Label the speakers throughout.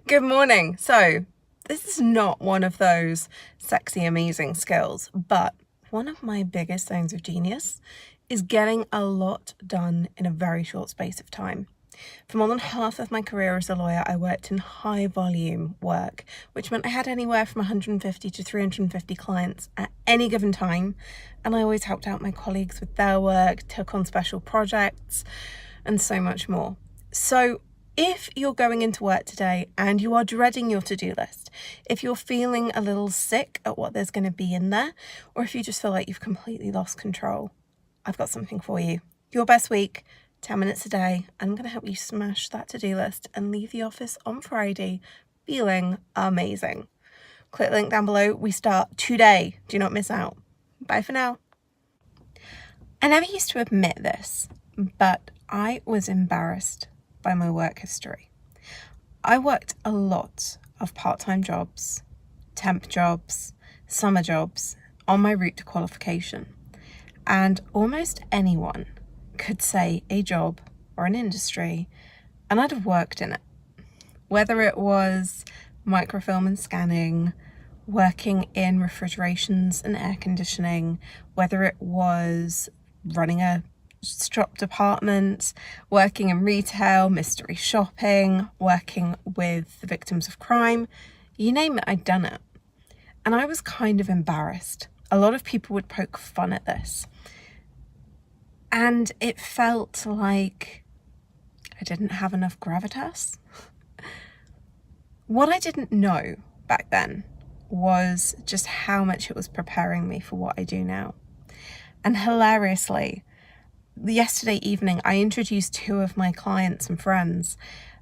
Speaker 1: Good morning. So, this is not one of those sexy, amazing skills, but one of my biggest zones of genius is getting a lot done in a very short space of time. For more than half of my career as a lawyer, I worked in high volume work, which meant I had anywhere from 150 to 350 clients at any given time. And I always helped out my colleagues with their work, took on special projects, and so much more. So if you're going into work today and you are dreading your to-do list, if you're feeling a little sick at what there's going to be in there, or if you just feel like you've completely lost control, I've got something for you. Your best week, 10 minutes a day. I'm going to help you smash that to-do list and leave the office on Friday feeling amazing. Click the link down below. We start today. Do not miss out. Bye for now. I never used to admit this, but I was embarrassed by my work history. I worked a lot of part-time jobs, temp jobs, summer jobs on my route to qualification, and almost anyone could say a job or an industry and I'd have worked in it. Whether it was microfilm and scanning, working in refrigerations and air conditioning, whether it was running a shop department, working in retail, mystery shopping, working with the victims of crime, you name it, I'd done it. And I was kind of embarrassed. A lot of people would poke fun at this. And it felt like I didn't have enough gravitas. What I didn't know back then was just how much it was preparing me for what I do now. And hilariously, yesterday evening, I introduced two of my clients and friends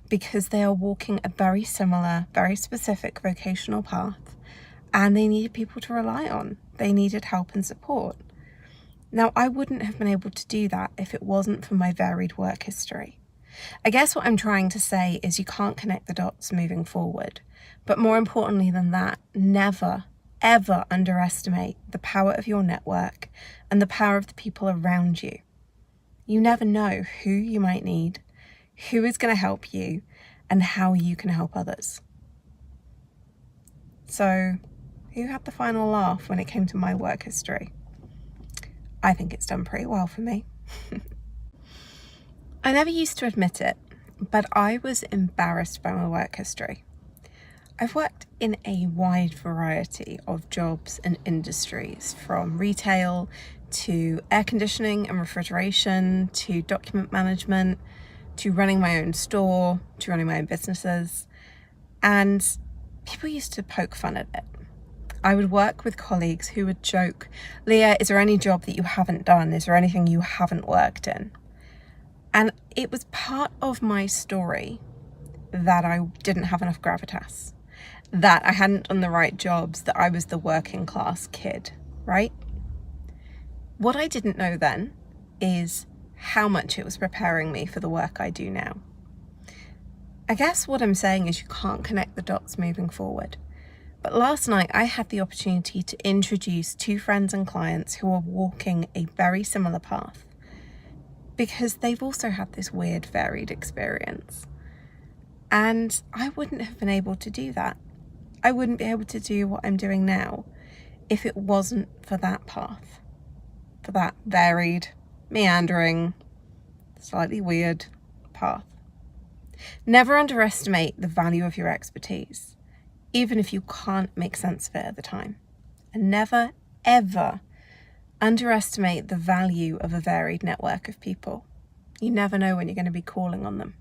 Speaker 1: because they are walking a very similar, very specific vocational path, and they needed people to rely on. They needed help and support. Now, I wouldn't have been able to do that if it wasn't for my varied work history. I guess what I'm trying to say is you can't connect the dots moving forward. But more importantly than that, never, ever underestimate the power of your network and the power of the people around you. You never know who you might need, who is going to help you, and how you can help others. So, who had the final laugh when it came to my work history? I think it's done pretty well for me. I never used to admit it, but I was embarrassed by my work history. I've worked in a wide variety of jobs and industries, from retail to air conditioning and refrigeration, to document management, to running my own store, to running my own businesses. And people used to poke fun at it. I would work with colleagues who would joke, "Leah, is there any job that you haven't done? Is there anything you haven't worked in?" And it was part of my story that I didn't have enough gravitas, that I hadn't done the right jobs, that I was the working class kid, right? What I didn't know then is how much it was preparing me for the work I do now. I guess what I'm saying is you can't connect the dots moving forward. But last night I had the opportunity to introduce two friends and clients who are walking a very similar path, because they've also had this weird, varied experience. And I wouldn't have been able to do that. I wouldn't be able to do what I'm doing now if it wasn't for that path, for that varied, meandering, slightly weird path. Never underestimate the value of your expertise, even if you can't make sense of it at the time. And never, ever underestimate the value of a varied network of people. You never know when you're going to be calling on them.